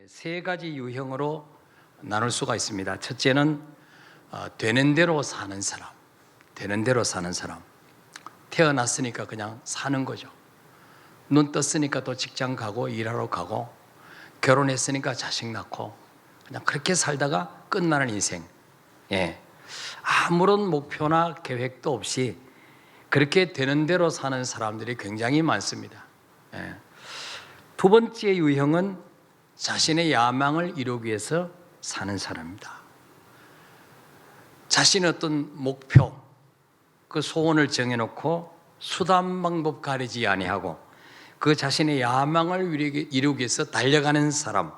세 가지 유형으로 나눌 수가 있습니다. 첫째는 되는 대로 사는 사람. 되는 대로 사는 사람. 태어났으니까 그냥 사는 거죠. 눈 떴으니까 또 직장 가고 일하러 가고 결혼했으니까 자식 낳고 그냥 그렇게 살다가 끝나는 인생. 아무런 목표나 계획도 없이 그렇게 되는 대로 사는 사람들이 굉장히 많습니다. 두 번째 유형은 자신의 야망을 이루기 위해서 사는 사람입니다. 자신의 어떤 목표, 그 소원을 정해놓고 수단 방법 가리지 아니하고 그 자신의 야망을 이루기 위해서 달려가는 사람.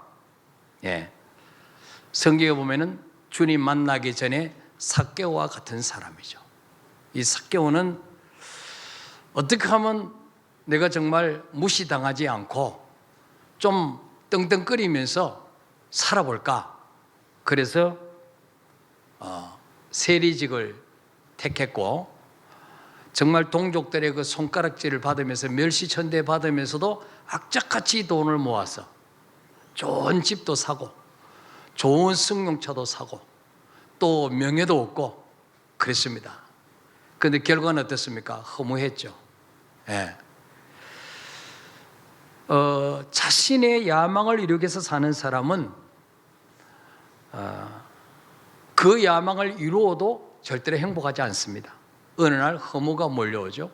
성경에 보면은 주님 만나기 전에 삭개오와 같은 사람이죠. 이 삭개오는 어떻게 하면 내가 정말 무시당하지 않고 좀 떵떵거리면서 살아볼까? 그래서 세리직을 택했고 정말 동족들의 그 손가락질을 받으면서 멸시천대 받으면서도 악착같이 돈을 모아서 좋은 집도 사고 좋은 승용차도 사고 또 명예도 얻고 그랬습니다. 그런데 결과는 어땠습니까? 허무했죠. 자신의 야망을 이루기 위해서 사는 사람은 그 야망을 이루어도 절대로 행복하지 않습니다. 어느 날 허무가 몰려오죠.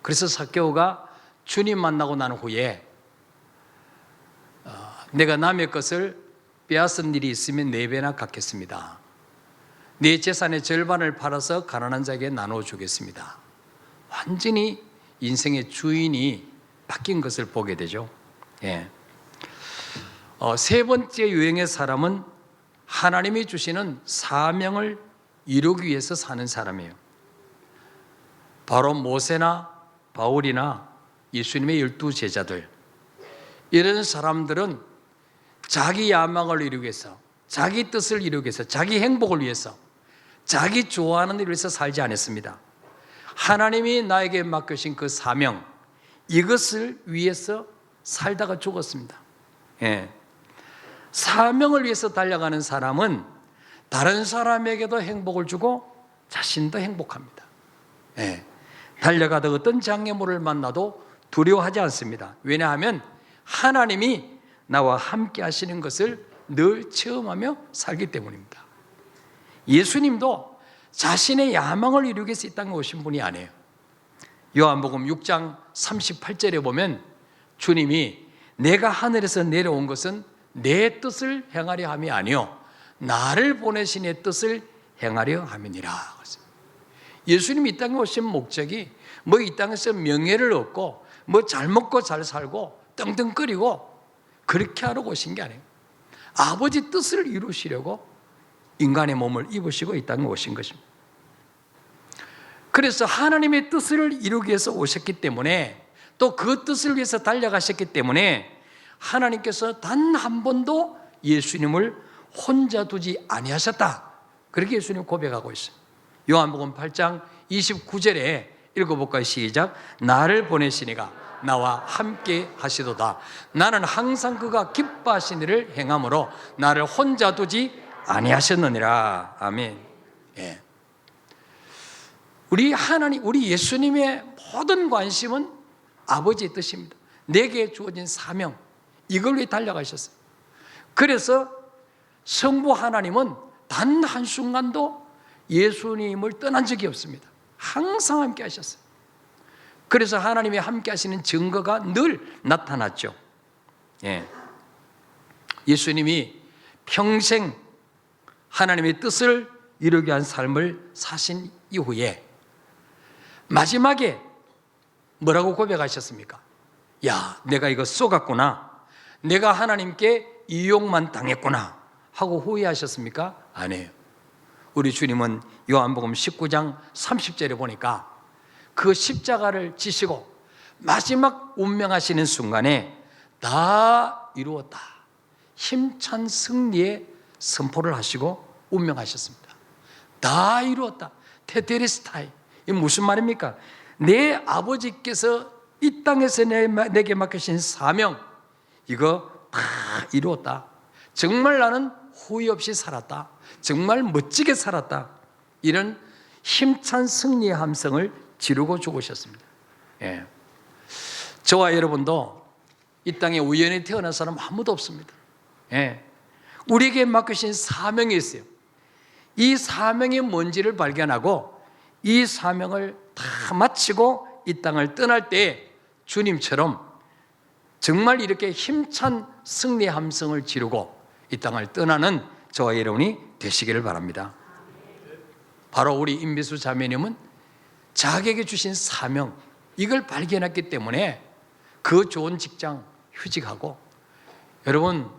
그래서 삭개오가 주님 만나고 난 후에 내가 남의 것을 빼앗은 일이 있으면 4배나 갚겠습니다. 내 재산의 절반을 팔아서 가난한 자에게 나눠주겠습니다. 완전히 인생의 주인이 바뀐 것을 보게 되죠. 세 번째 유형의 사람은 하나님이 주시는 사명을 이루기 위해서 사는 사람이에요. 바로 모세나 바울이나 예수님의 12 제자들, 이런 사람들은 자기 야망을 이루기 위해서, 자기 뜻을 이루기 위해서, 자기 행복을 위해서, 자기 좋아하는 일을 위해서 살지 않았습니다. 하나님이 나에게 맡겨신 그 사명, 이것을 위해서 살다가 죽었습니다. 사명을 위해서 달려가는 사람은 다른 사람에게도 행복을 주고 자신도 행복합니다. 달려가다 어떤 장애물을 만나도 두려워하지 않습니다. 왜냐하면 하나님이 나와 함께 하시는 것을 늘 체험하며 살기 때문입니다. 예수님도 자신의 야망을 이루기 위해서 이 땅에 오신 분이 아니에요. 요한복음 6장 38절에 보면 주님이 내가 하늘에서 내려온 것은 내 뜻을 행하려 함이 아니요 나를 보내신 의 뜻을 행하려 함이니라. 예수님이 이 땅에 오신 목적이 이 땅에서 명예를 얻고 잘 먹고 잘 살고 떵떵거리고 그렇게 하러 오신 게 아니에요. 아버지 뜻을 이루시려고 인간의 몸을 입으시고 이 땅에 오신 것입니다. 그래서 하나님의 뜻을 이루기 위해서 오셨기 때문에 또 그 뜻을 위해서 달려가셨기 때문에 하나님께서 단 한 번도 예수님을 혼자 두지 아니하셨다. 그렇게 예수님 고백하고 있어요. 요한복음 8장 29절에 읽어볼까요? 시작. 나를 보내시니가 나와 함께 하시도다. 나는 항상 그가 기뻐하신 일을 행함으로 나를 혼자 두지 아니하셨느니라. 아멘. 우리 예수님의 모든 관심은 아버지의 뜻입니다. 내게 주어진 사명, 이걸 위해 달려가셨어요. 그래서 성부 하나님은 단 한순간도 예수님을 떠난 적이 없습니다. 항상 함께 하셨어요. 그래서 하나님이 함께 하시는 증거가 늘 나타났죠. 예수님이 평생 하나님의 뜻을 이루게 한 삶을 사신 이후에 마지막에 뭐라고 고백하셨습니까? 야, 내가 이거 쏘갔구나. 내가 하나님께 이용만 당했구나 하고 후회하셨습니까? 아니에요. 우리 주님은 요한복음 19장 30절에 보니까 그 십자가를 지시고 마지막 운명하시는 순간에 다 이루었다. 힘찬 승리의 선포를 하시고 운명하셨습니다. 다 이루었다. 테테레스타이. 이게 무슨 말입니까? 내 아버지께서 이 땅에서 내게 맡기신 사명, 이거 다 이루었다. 정말 나는 후회 없이 살았다. 정말 멋지게 살았다. 이런 힘찬 승리의 함성을 지르고 죽으셨습니다. 예. 저와 여러분도 이 땅에 우연히 태어난 사람 아무도 없습니다. 예. 우리에게 맡기신 사명이 있어요. 이 사명이 뭔지를 발견하고 이 사명을 다 마치고 이 땅을 떠날 때 주님처럼 정말 이렇게 힘찬 승리의 함성을 지르고 이 땅을 떠나는 저와 여러분이 되시기를 바랍니다. 바로 우리 임비수 자매님은 자기에게 주신 사명, 이걸 발견했기 때문에 그 좋은 직장 휴직하고, 여러분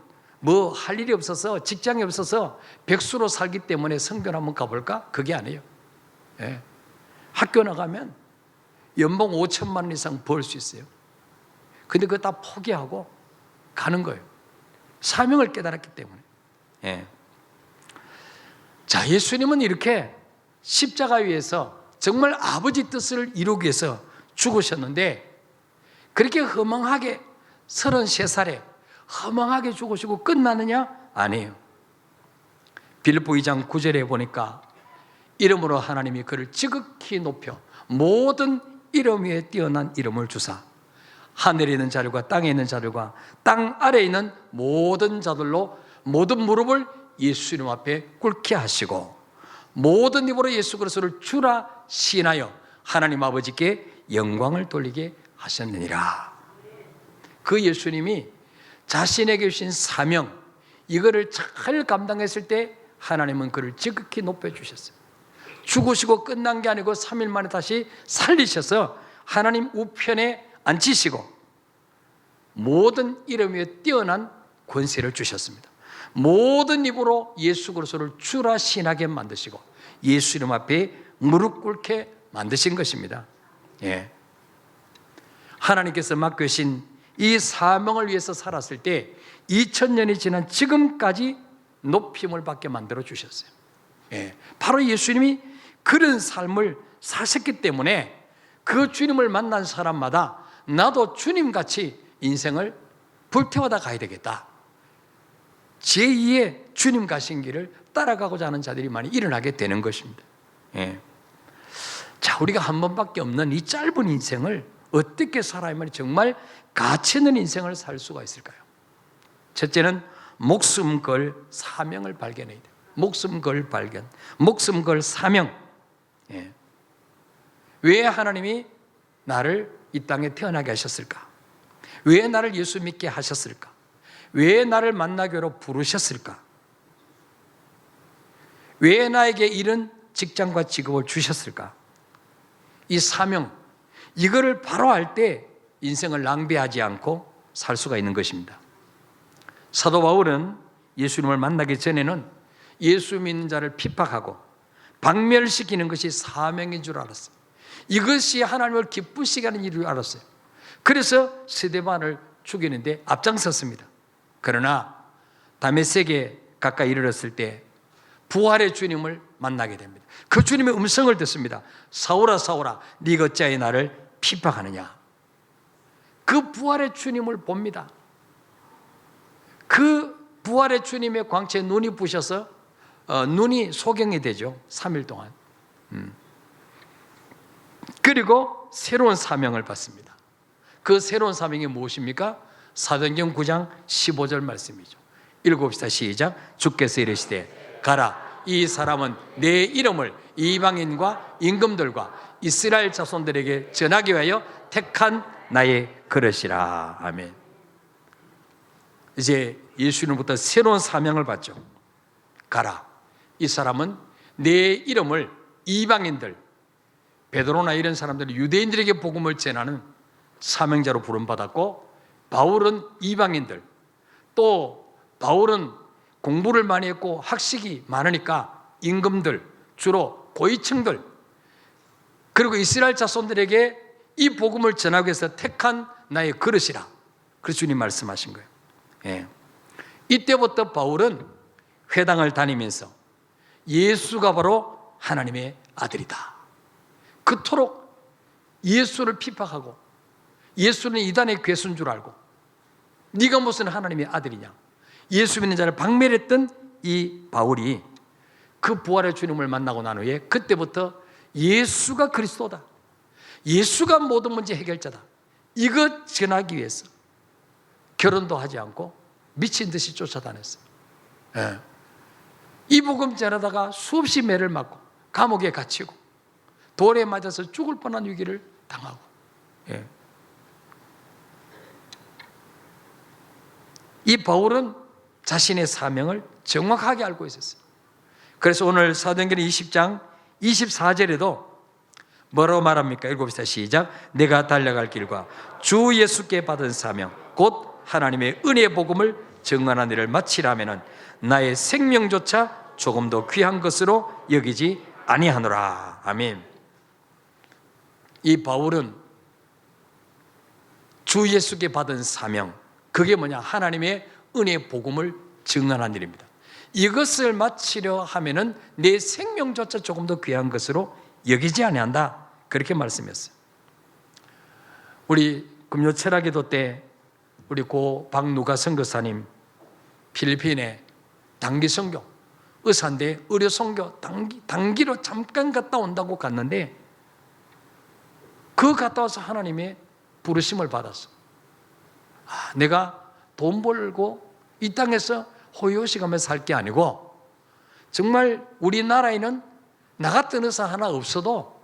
뭐 할 일이 없어서, 직장이 없어서 백수로 살기 때문에 성교를 한번 가볼까? 그게 아니에요. 예. 학교 나가면 연봉 5천만 원 이상 벌 수 있어요. 근데 그거 다 포기하고 가는 거예요. 사명을 깨달았기 때문에. 예. 자, 예수님은 이렇게 십자가 위에서 정말 아버지 뜻을 이루기 위해서 죽으셨는데, 그렇게 허망하게 33살에 허망하게 죽으시고 끝나느냐? 아니에요. 빌립보 2장 9절에 보니까 이름으로 하나님이 그를 지극히 높여 모든 이름 위에 뛰어난 이름을 주사 하늘에 있는 자들과 땅에 있는 자들과 땅 아래에 있는 모든 자들로 모든 무릎을 예수님 앞에 꿇게 하시고 모든 입으로 예수 그리스도를 주라 시인하여 하나님 아버지께 영광을 돌리게 하셨느니라. 그 예수님이 자신에게 주신 사명, 이거를 잘 감당했을 때 하나님은 그를 지극히 높여주셨어요. 죽으시고 끝난 게 아니고 3일 만에 다시 살리셔서 하나님 우편에 앉히시고 모든 이름 위에 뛰어난 권세를 주셨습니다. 모든 입으로 예수 그리스도를 주라 시인하게 만드시고 예수 이름 앞에 무릎 꿇게 만드신 것입니다. 예. 하나님께서 맡기신 이 사명을 위해서 살았을 때 2000년이 지난 지금까지 높임을 받게 만들어 주셨어요. 예. 바로 예수님이 그런 삶을 사셨기 때문에 그 주님을 만난 사람마다 나도 주님같이 인생을 불태워다 가야 되겠다, 제2의 주님 가신 길을 따라가고자 하는 자들이 많이 일어나게 되는 것입니다. 예. 자, 우리가 한 번밖에 없는 이 짧은 인생을 어떻게 살아야만 정말 가치 있는 인생을 살 수가 있을까요? 첫째는 목숨 걸 사명을 발견해야 돼요. 목숨 걸 발견, 목숨 걸 사명. 예. 왜 하나님이 나를 이 땅에 태어나게 하셨을까? 왜 나를 예수 믿게 하셨을까? 왜 나를 만나기로 부르셨을까? 왜 나에게 이런 직장과 직업을 주셨을까? 이 사명, 이거를 바로 알 때 인생을 낭비하지 않고 살 수가 있는 것입니다. 사도 바울은 예수님을 만나기 전에는 예수 믿는 자를 핍박하고 박멸시키는 것이 사명인 줄 알았어요. 이것이 하나님을 기쁘시게 하는 일인 줄 알았어요. 그래서 스데반을 죽이는데 앞장섰습니다. 그러나 다메섹에 가까이 이르렀을 때 부활의 주님을 만나게 됩니다. 그 주님의 음성을 듣습니다. 사울아 사울아 네가 어찌하여 나를 핍박하느냐. 그 부활의 주님을 봅니다. 그 부활의 주님의 광채에 눈이 부셔서 눈이 소경이 되죠. 3일 동안. 그리고 새로운 사명을 받습니다. 그 새로운 사명이 무엇입니까? 사도행전 9장 15절 말씀이죠. 읽어봅시다. 시작. 주께서 이르시되 가라, 이 사람은 내 이름을 이방인과 임금들과 이스라엘 자손들에게 전하기 위하여 택한 나의 그릇이라. 아멘. 이제 예수님부터 새로운 사명을 받죠. 가라, 이 사람은 내 이름을 이방인들, 베드로나 이런 사람들이 유대인들에게 복음을 전하는 사명자로 부름받았고, 바울은 이방인들, 또 바울은 공부를 많이 했고 학식이 많으니까 임금들, 주로 고위층들, 그리고 이스라엘 자손들에게 이 복음을 전하기 위해서 택한 나의 그릇이라. 그래서 주님 말씀하신 거예요. 예. 이때부터 바울은 회당을 다니면서 예수가 바로 하나님의 아들이다, 그토록 예수를 핍박하고 예수는 이단의 괴수인 줄 알고 네가 무슨 하나님의 아들이냐? 예수 믿는 자를 박멸했던 이 바울이 그 부활의 주님을 만나고 난 후에 그때부터 예수가 그리스도다, 예수가 모든 문제 해결자다, 이것 전하기 위해서 결혼도 하지 않고 미친 듯이 쫓아다녔어요. 예. 이 복음 전하다가 수없이 매를 맞고 감옥에 갇히고 돌에 맞아서 죽을 뻔한 위기를 당하고, 예. 이 바울은 자신의 사명을 정확하게 알고 있었어요. 그래서 오늘 사도행전 20장 24절에도 뭐라고 말합니까? 읽어봅시다. 시작. 내가 달려갈 길과 주 예수께 받은 사명 곧 하나님의 은혜의 복음을 증언하는 일을 마치라면은 나의 생명조차 조금 더 귀한 것으로 여기지 아니하노라. 아멘. 이 바울은 주 예수께 받은 사명, 그게 뭐냐? 하나님의 은혜의 복음을 증언하는 일입니다. 이것을 마치려 하면은 내 생명조차 조금 더 귀한 것으로 여기지 아니한다, 그렇게 말씀했어요. 우리 금요 철학기도 때 우리 고 박누가 선교사님 필리핀에 단기 선교, 의사인데 의료 선교 단기로 잠깐 갔다 온다고 갔는데 그 갔다 와서 하나님의 부르심을 받았어. 내가 돈 벌고 이 땅에서 호요식하며 살 게 아니고 정말 우리나라에는 나 같은 의사 하나 없어도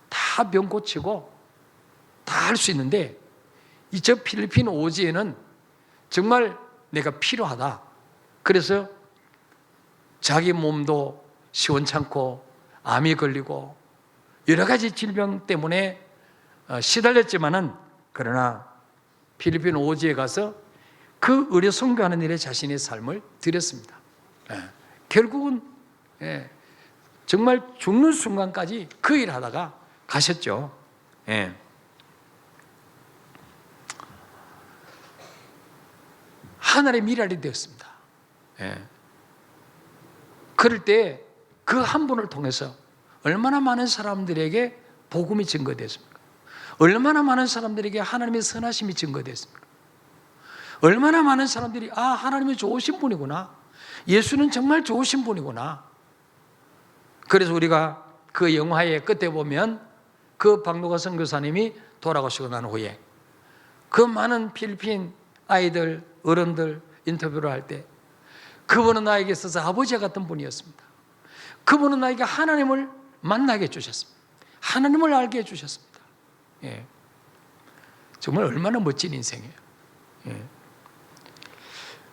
다 병 고치고 다 할 수 있는데 이 저 필리핀 오지에는 정말 내가 필요하다. 그래서 자기 몸도 시원찮고 암이 걸리고 여러 가지 질병 때문에 시달렸지만은 그러나 필리핀 오지에 가서 그 의료 선교하는 일에 자신의 삶을 드렸습니다. 결국은 정말 죽는 순간까지 그 일 하다가 가셨죠. 하늘의 미랄이 되었습니다. 그럴 때 그 한 분을 통해서 얼마나 많은 사람들에게 복음이 증거됐습니까? 얼마나 많은 사람들에게 하나님의 선하심이 증거됐습니까? 얼마나 많은 사람들이 하나님이 좋으신 분이구나, 예수는 정말 좋으신 분이구나. 그래서 우리가 그 영화의 끝에 보면 그 박노가 선교사님이 돌아가시고 난 후에 그 많은 필리핀 아이들, 어른들 인터뷰를 할 때 그분은 나에게 있어서 아버지 같은 분이었습니다. 그분은 나에게 하나님을 만나게 해주셨습니다. 하나님을 알게 해주셨습니다. 정말 얼마나 멋진 인생이에요.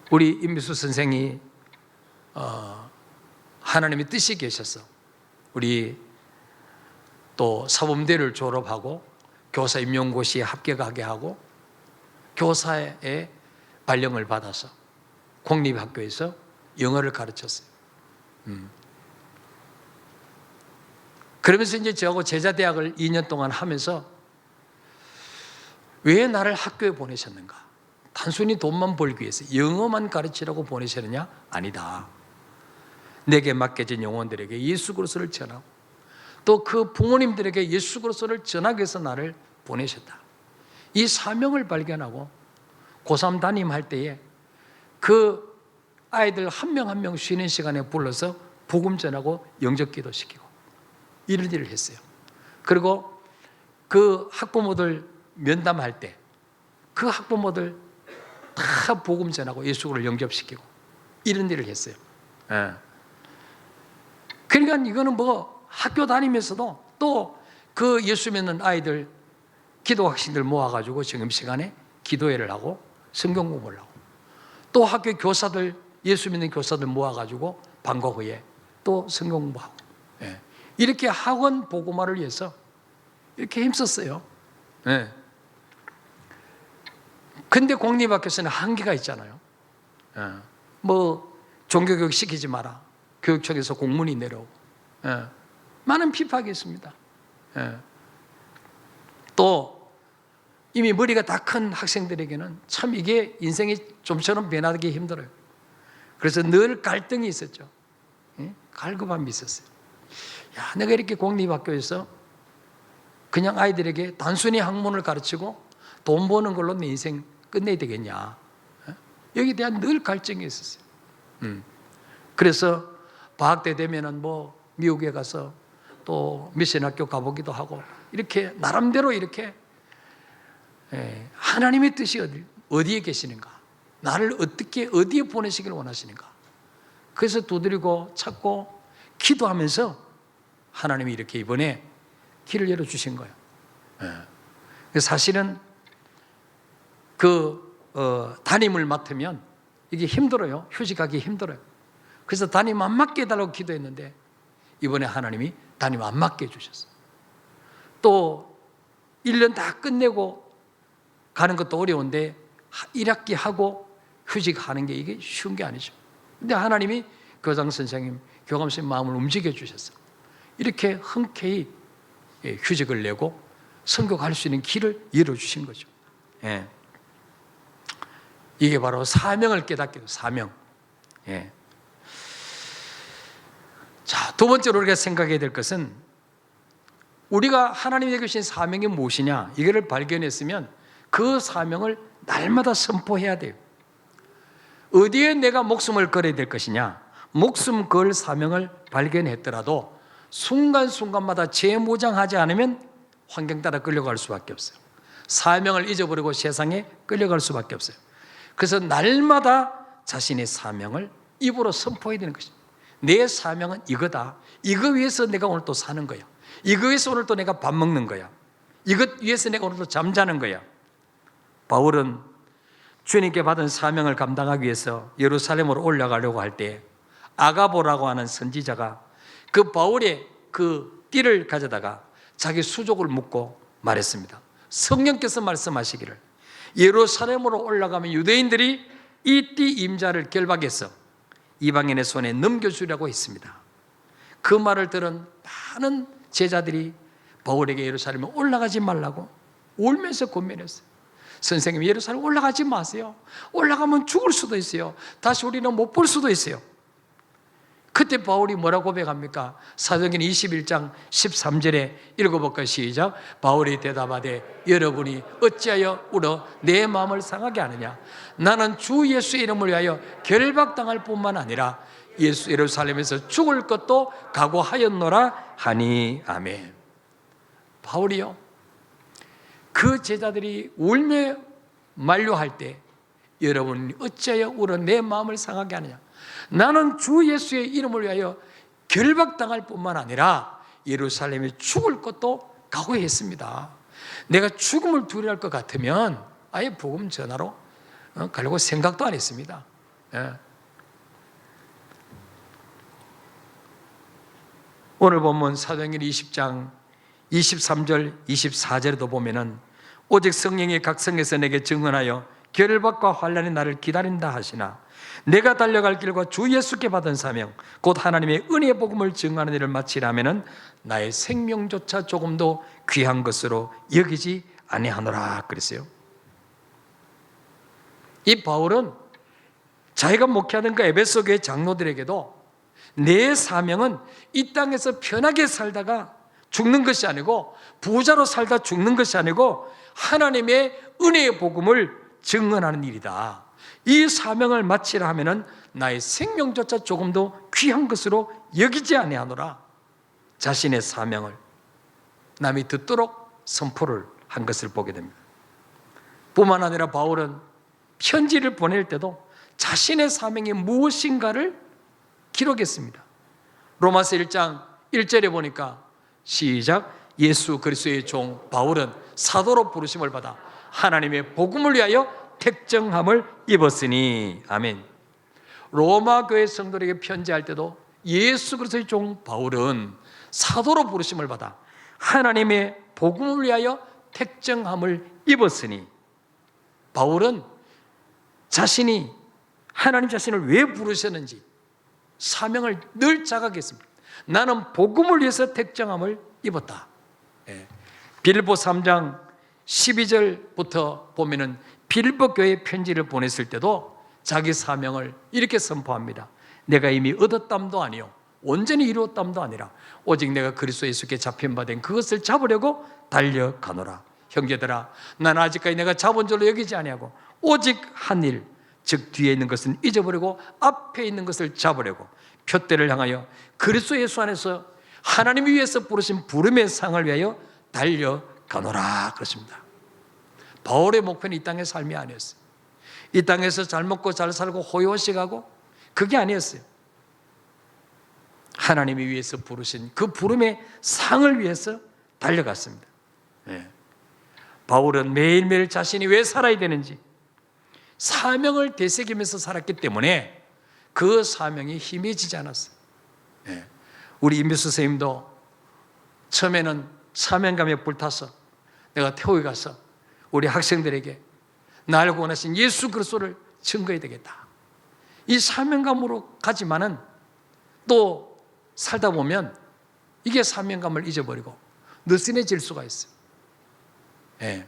우리 임미수 선생이 하나님의 뜻이 계셔서 우리 또 사범대를 졸업하고 교사 임용고시에 합격하게 하고 교사의 발령을 받아서 공립학교에서 영어를 가르쳤어요. 그러면서 이제 저하고 제자대학을 2년 동안 하면서 왜 나를 학교에 보내셨는가? 단순히 돈만 벌기 위해서 영어만 가르치라고 보내셨느냐? 아니다. 내게 맡겨진 영혼들에게 예수 그리스도를 전하고 또 그 부모님들에게 예수 그리스도를 전하기 위해서 나를 보내셨다. 이 사명을 발견하고 고3 담임할 때에 그 아이들 한 명 한 명 쉬는 시간에 불러서 복음 전하고 영접 기도시키고 이런 일을 했어요. 그리고 그 학부모들 면담할 때 그 학부모들 다 복음 전하고 예수를 영접시키고 이런 일을 했어요. 그러니까 이거는 뭐 학교 다니면서도 또 그 예수 믿는 아이들 기도 학생들 모아가지고 지금 시간에 기도회를 하고 성경 공부를 하고 또 학교 교사들 예수 믿는 교사들 모아가지고 방과 후에 또 성경 공부하고 이렇게 학원 복음화를 위해서 이렇게 힘썼어요. 근데 공립학교에서는 한계가 있잖아요. 뭐 종교교육 시키지 마라, 교육청에서 공문이 내려오고 많은 비판이 있습니다. 또 이미 머리가 다 큰 학생들에게는 참 이게 인생이 좀처럼 변하기 힘들어요. 그래서 늘 갈등이 있었죠. 갈급함이 있었어요. 야, 내가 이렇게 공립학교에서 그냥 아이들에게 단순히 학문을 가르치고 돈 버는 걸로 내 인생 끝내야 되겠냐. 여기에 대한 늘 갈증이 있었어요. 그래서 방학 때 되면은 뭐 미국에 가서 또 미션 학교 가보기도 하고 이렇게 나름대로 이렇게 하나님의 뜻이 어디에 계시는가, 나를 어디에 보내시기를 원하시는가, 그래서 두드리고 찾고 기도하면서 하나님이 이렇게 이번에 길을 열어주신 거예요. 사실은 담임을 맡으면 이게 힘들어요. 휴직하기 힘들어요. 그래서 담임 안 맡게 해달라고 기도했는데 이번에 하나님이 담임 안 맡게 해주셨어요. 또 1년 다 끝내고 가는 것도 어려운데 1학기 하고 휴직하는 게 이게 쉬운 게 아니죠. 근데 하나님이 교장 선생님, 교감 선생님 마음을 움직여 주셨어요. 이렇게 흔쾌히 휴직을 내고 선교 갈 수 있는 길을 열어주신 거죠. 이게 바로 사명을 깨닫게 돼요. 사명. 자, 두 번째로 우리가 생각해야 될 것은 우리가 하나님에게 주신 사명이 무엇이냐, 이거를 발견했으면 그 사명을 날마다 선포해야 돼요. 어디에 내가 목숨을 걸어야 될 것이냐, 목숨 걸 사명을 발견했더라도 순간순간마다 재무장하지 않으면 환경 따라 끌려갈 수밖에 없어요. 사명을 잊어버리고 세상에 끌려갈 수밖에 없어요. 그래서 날마다 자신의 사명을 입으로 선포해야 되는 것입니다. 내 사명은 이거다. 이거 위해서 내가 오늘 또 사는 거야. 이거 위해서 오늘 또 내가 밥 먹는 거야. 이것 위해서 내가 오늘 또 잠자는 거야. 바울은 주님께 받은 사명을 감당하기 위해서 예루살렘으로 올라가려고 할 때 아가보라고 하는 선지자가 그 바울의 그 띠를 가져다가 자기 수족을 묶고 말했습니다. 성령께서 말씀하시기를 예루살렘으로 올라가면 유대인들이 이 띠 임자를 결박해서 이방인의 손에 넘겨주려고 했습니다. 그 말을 들은 많은 제자들이 바울에게 예루살렘에 올라가지 말라고 울면서 권면했어요. 선생님, 예루살렘 올라가지 마세요. 올라가면 죽을 수도 있어요. 다시 우리는 못 볼 수도 있어요. 그때 바울이 뭐라고 고백합니까? 사도행전 21장 13절에 읽어볼까요? 시작. 바울이 대답하되 여러분이 어찌하여 울어 내 마음을 상하게 하느냐. 나는 주 예수의 이름을 위하여 결박당할 뿐만 아니라 예루살렘에서 죽을 것도 각오하였노라 하니. 아멘. 바울이요, 그 제자들이 울며 만류할 때 여러분이 어찌하여 울어 내 마음을 상하게 하느냐. 나는 주 예수의 이름을 위하여 결박당할 뿐만 아니라 예루살렘에 죽을 것도 각오했습니다. 내가 죽음을 두려워할 것 같으면 아예 복음 전하러 가려고 생각도 안 했습니다. 오늘 본문 사도행전 20장 23절 24절에도 보면은 오직 성령이 각 성에서 내게 증언하여 결박과 환난이 나를 기다린다 하시나 내가 달려갈 길과 주 예수께 받은 사명 곧 하나님의 은혜의 복음을 증언하는 일을 마치라면은 나의 생명조차 조금도 귀한 것으로 여기지 아니하노라 그랬어요. 이 바울은 자기가 목회하던 그 에베소 교회 장로들에게도 내 사명은 이 땅에서 편하게 살다가 죽는 것이 아니고 부자로 살다 죽는 것이 아니고 하나님의 은혜의 복음을 증언하는 일이다. 이 사명을 마치라 하면은 나의 생명조차 조금도 귀한 것으로 여기지 아니하노라. 자신의 사명을 남이 듣도록 선포를 한 것을 보게 됩니다. 뿐만 아니라 바울은 편지를 보낼 때도 자신의 사명이 무엇인가를 기록했습니다. 로마서 1장 1절에 보니까 시작. 예수 그리스도의 종 바울은 사도로 부르심을 받아 하나님의 복음을 위하여 택정함을 입었으니. 아멘. 로마 교회 성도들에게 편지할 때도 예수 그리스도의 종 바울은 사도로 부르심을 받아 하나님의 복음을 위하여 택정함을 입었으니. 바울은 자신이 하나님 자신을 왜 부르셨는지 사명을 늘 자각했습니다. 나는 복음을 위해서 택정함을 입었다. 빌보 3장 12절부터 보면은 빌보 교회 편지를 보냈을 때도 자기 사명을 이렇게 선포합니다. 내가 이미 얻었담도 아니요 온전히 이루었담도 아니라 오직 내가 그리스도 예수께 잡힌 바 된 그것을 잡으려고 달려가노라. 형제들아, 나는 아직까지 내가 잡은 줄로 여기지 아니하고 오직 한 일, 즉 뒤에 있는 것은 잊어버리고 앞에 있는 것을 잡으려고 표대를 향하여 그리스도 예수 안에서 하나님이 위해서 부르신 부름의 상을 위하여 달려가노라 그렇습니다. 바울의 목표는 이 땅의 삶이 아니었어요. 이 땅에서 잘 먹고 잘 살고 호요식하고 그게 아니었어요. 하나님이 위해서 부르신 그 부름의 상을 위해서 달려갔습니다. 네. 바울은 매일매일 자신이 왜 살아야 되는지 사명을 되새기면서 살았기 때문에 그 사명이 힘이 지지 않았어요. 네. 우리 임비수 선생님도 처음에는 사명감에 불타서 내가 태국에 가서 우리 학생들에게 날 구원하신 예수 그리스도를 증거해야 되겠다. 이 사명감으로 가지만은 또 살다 보면 이게 사명감을 잊어버리고 느슨해질 수가 있어요. 예.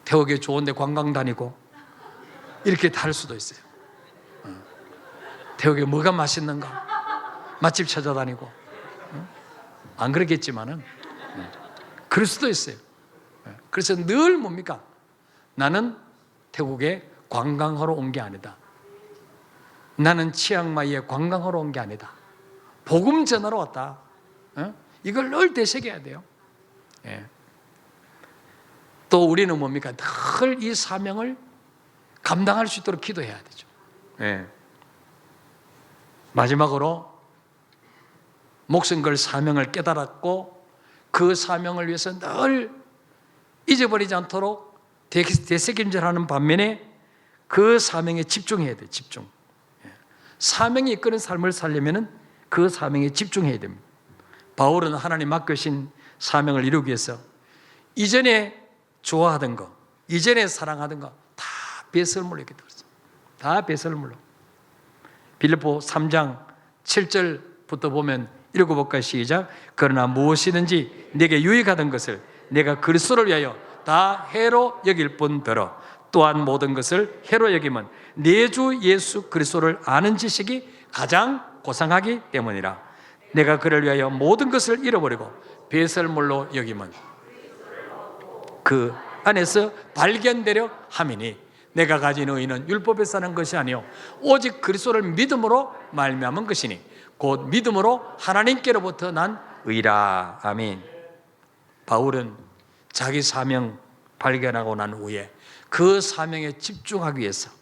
태국에 좋은데 관광 다니고 이렇게 달 수도 있어요. 태국에 뭐가 맛있는가 맛집 찾아다니고 안 그러겠지만은 그럴 수도 있어요. 그래서 늘 뭡니까? 나는 태국에 관광하러 온 게 아니다. 나는 치앙마이에 관광하러 온 게 아니다. 복음 전하러 왔다. 이걸 늘 되새겨야 돼요. 또 우리는 뭡니까? 늘 이 사명을 감당할 수 있도록 기도해야 되죠. 마지막으로 목숨 걸 사명을 깨달았고 그 사명을 위해서 늘 잊어버리지 않도록 되새김질하는 반면에 그 사명에 집중해야 돼요. 집중. 사명이 이끄는 삶을 살려면 그 사명에 집중해야 됩니다. 바울은 하나님 맡기신 사명을 이루기 위해서 이전에 좋아하던 거, 이전에 사랑하던 거 다 배설물로 이렇게 들었어요. 다 배설물로. 빌립보 3장 7절부터 보면 읽어볼까요? 시작. 그러나 무엇이든지 내게 유익하던 것을 내가 그리스도를 위하여 다 해로 여길 뿐더러 또한 모든 것을 해로 여김은 내 주 예수 그리스도를 아는 지식이 가장 고상하기 때문이라. 내가 그를 위하여 모든 것을 잃어버리고 배설물로 여김은 그 안에서 발견되려 함이니 내가 가진 의는 율법에 사는 것이 아니요 오직 그리스도를 믿음으로 말미암은 것이니 곧 믿음으로 하나님께로부터 난 의라. 아멘. 바울은 자기 사명 발견하고 난 후에 그 사명에 집중하기 위해서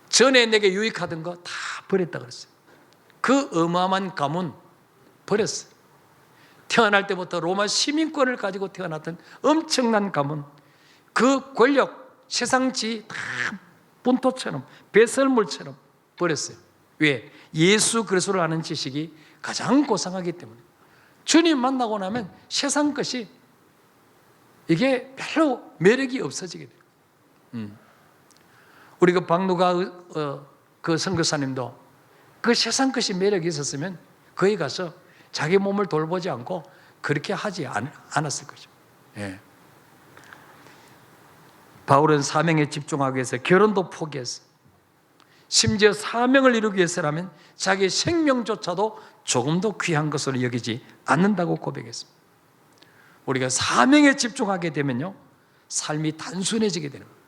전에 내게 유익하던 거 다 버렸다 그랬어요. 그 어마어마한 가문 버렸어요. 태어날 때부터 로마 시민권을 가지고 태어났던 엄청난 가문, 그 권력, 세상 지위 다 분토처럼 배설물처럼 버렸어요. 왜? 예수 그리스도를 아는 지식이 가장 고상하기 때문에. 주님 만나고 나면 세상 것이 이게 별로 매력이 없어지게 돼요. 우리 그 박누가 그 선교사님도 그 세상 것이 매력이 있었으면 거기 가서 자기 몸을 돌보지 않고 그렇게 하지 않았을 거죠. 예. 바울은 사명에 집중하기 위해서 결혼도 포기했어요. 심지어 사명을 이루기 위해서라면 자기 생명조차도 조금 더 귀한 것으로 여기지 않는다고 고백했습니다. 우리가 사명에 집중하게 되면요, 삶이 단순해지게 되는 거예요.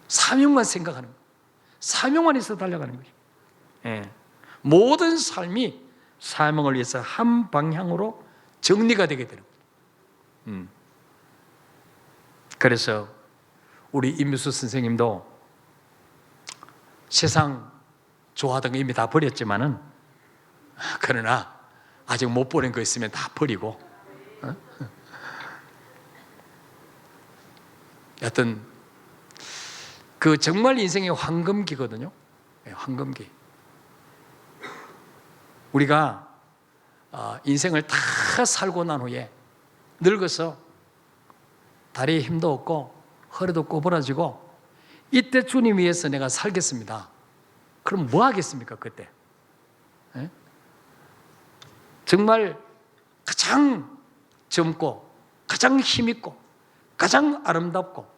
사명만 생각하는 거예요. 사명만 있어 달려가는 거죠. 예. 모든 삶이 사명을 위해서 한 방향으로 정리가 되게 되는 거예요. 그래서 우리 임유수 선생님도 세상 좋아하던 거 이미 다 버렸지만은, 그러나 아직 못 버린 거 있으면 다 버리고, 여튼 그 정말 인생의 황금기거든요. 황금기. 우리가 인생을 다 살고 난 후에 늙어서 다리에 힘도 없고 허리도 꼬부라지고 이때 주님 위해서 내가 살겠습니다. 그럼 뭐 하겠습니까 그때? 정말 가장 젊고 가장 힘있고 가장 아름답고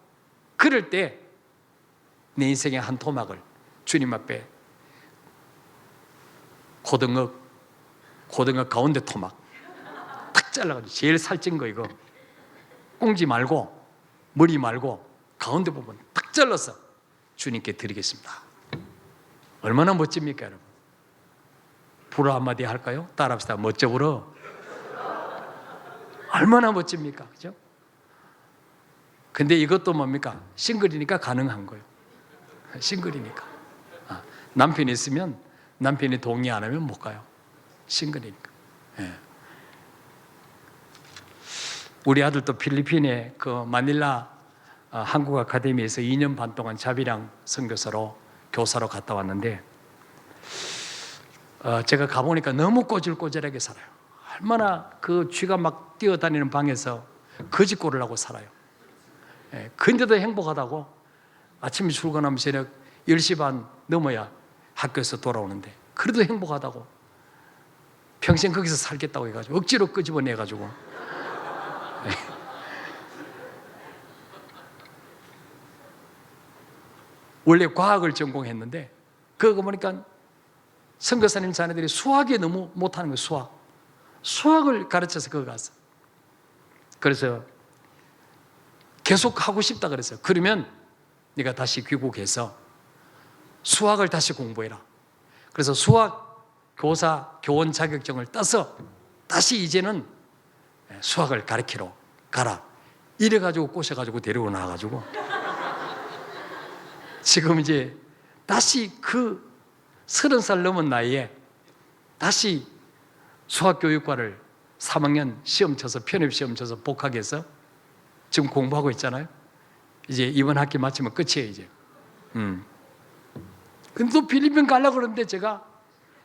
그럴 때 내 인생의 한 토막을 주님 앞에 고등어 가운데 토막 탁 잘라가지고 제일 살찐 거 이거 꽁지 말고 머리 말고 가운데 부분 딱 잘라서 주님께 드리겠습니다. 얼마나 멋집니까, 여러분? 불어 한마디 할까요? 따라합시다. 멋져 불어. 얼마나 멋집니까? 그죠? 근데 이것도 뭡니까? 싱글이니까 가능한 거예요. 싱글이니까. 남편이 있으면 남편이 동의 안 하면 못 가요. 싱글이니까. 예. 우리 아들도 필리핀에 그 마닐라 한국 아카데미에서 2년 반 동안 자비랑 선교사로 교사로 갔다 왔는데 제가 가보니까 너무 꼬질꼬질하게 살아요. 얼마나 그 쥐가 막 뛰어다니는 방에서 거짓골을 하고 살아요. 예, 근데도 행복하다고. 아침에 출근하면 저녁 10시 반 넘어야 학교에서 돌아오는데 그래도 행복하다고. 평생 거기서 살겠다고 해가지고 억지로 끄집어내가지고 원래 과학을 전공했는데 그거 보니까 선교사님 자녀들이 수학에 너무 못하는 거예요. 수학을 가르쳐서 그거 갔어. 그래서 계속 하고 싶다 그랬어요. 그러면 네가 다시 귀국해서 수학을 다시 공부해라. 그래서 수학 교사 교원 자격증을 따서 다시 이제는 수학을 가르치러 가라. 이래가지고 꼬셔가지고 데리고 나와가지고 지금 이제 다시 그 30살 넘은 나이에 다시 수학교육과를 3학년 시험 쳐서 편입시험 쳐서 복학해서 지금 공부하고 있잖아요. 이제 이번 학기 마치면 끝이에요 이제. 근데 또 필리핀 가려고 그러는데 제가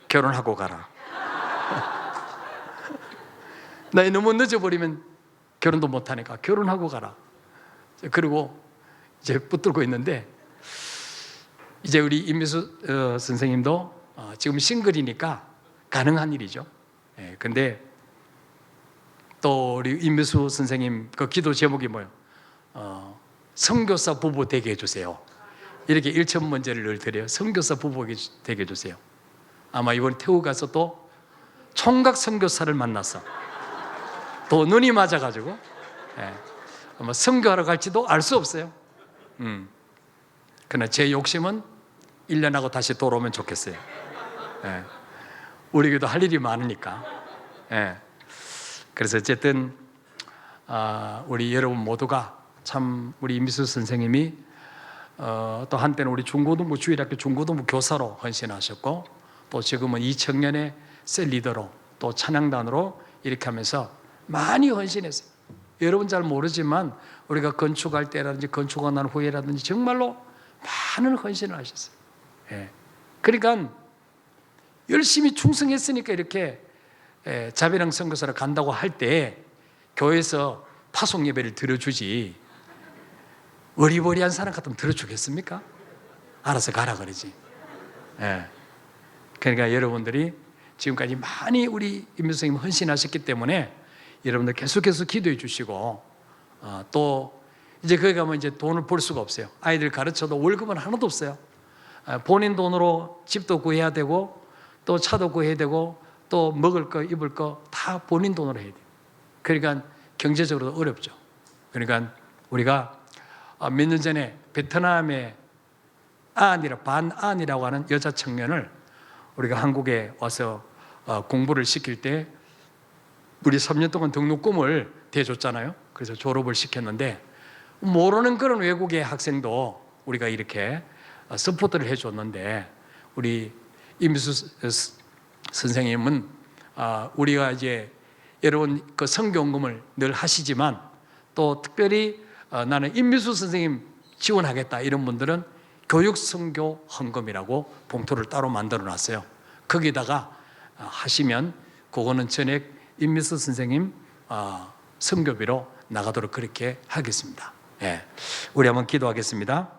결혼하고 가라. 나이 너무 늦어버리면 결혼도 못하니까 결혼하고 가라. 그리고 이제 붙들고 있는데 이제 우리 임미수 선생님도 지금 싱글이니까 가능한 일이죠. 근데 또 우리 임미수 선생님 그 기도 제목이 뭐예요? 선교사 부부 되게 해주세요. 이렇게 1,000번째를 늘 드려요. 선교사 부부 되게 해주세요. 아마 이번 태국 가서 또 총각 선교사를 만나서 또 눈이 맞아가지고 아마 선교하러 갈지도 알 수 없어요. 그러나 제 욕심은 1년하고 다시 돌아오면 좋겠어요. 우리 교도 할 일이 많으니까. 그래서 어쨌든 우리 여러분 모두가 참 우리 임미수 선생님이 또 한때는 우리 중고등부 주일학교 중고등부 교사로 헌신하셨고 또 지금은 이 청년의 셀 리더로 또 찬양단으로 이렇게 하면서 많이 헌신했어요. 여러분 잘 모르지만 우리가 건축할 때라든지 건축하고 난 후에라든지 정말로 많은 헌신을 하셨어요. 그러니까 열심히 충성했으니까 이렇게 자비랑 선교사를 간다고 할 때 교회에서 파송 예배를 드려주지 어리버리한 사람 같으면 들어주겠습니까? 알아서 가라 그러지. 그러니까 여러분들이 지금까지 많이 우리 임미수 선생님 헌신하셨기 때문에 여러분들 계속해서 기도해 주시고 또 이제 거기 가면 이제 돈을 벌 수가 없어요. 아이들 가르쳐도 월급은 하나도 없어요. 본인 돈으로 집도 구해야 되고 또 차도 구해야 되고 또 먹을 거 입을 거 다 본인 돈으로 해야 돼요. 그러니까 경제적으로도 어렵죠. 그러니까 우리가 몇 년 전에 베트남의 반안이라고 하는 여자 청년을 우리가 한국에 와서 공부를 시킬 때 우리 3년 동안 등록금을 대줬잖아요. 그래서 졸업을 시켰는데 모르는 그런 외국의 학생도 우리가 이렇게 서포트를 해줬는데 우리 임미수 선생님은 우리가 이제 여러분 그 선교원금을 늘 하시지만 또 특별히 나는 임미수 선생님 지원하겠다 이런 분들은 교육선교 헌금이라고 봉투를 따로 만들어 놨어요. 거기다가 하시면 그거는 전액 임미수 선생님 선교비로 나가도록 그렇게 하겠습니다. 우리 한번 기도하겠습니다.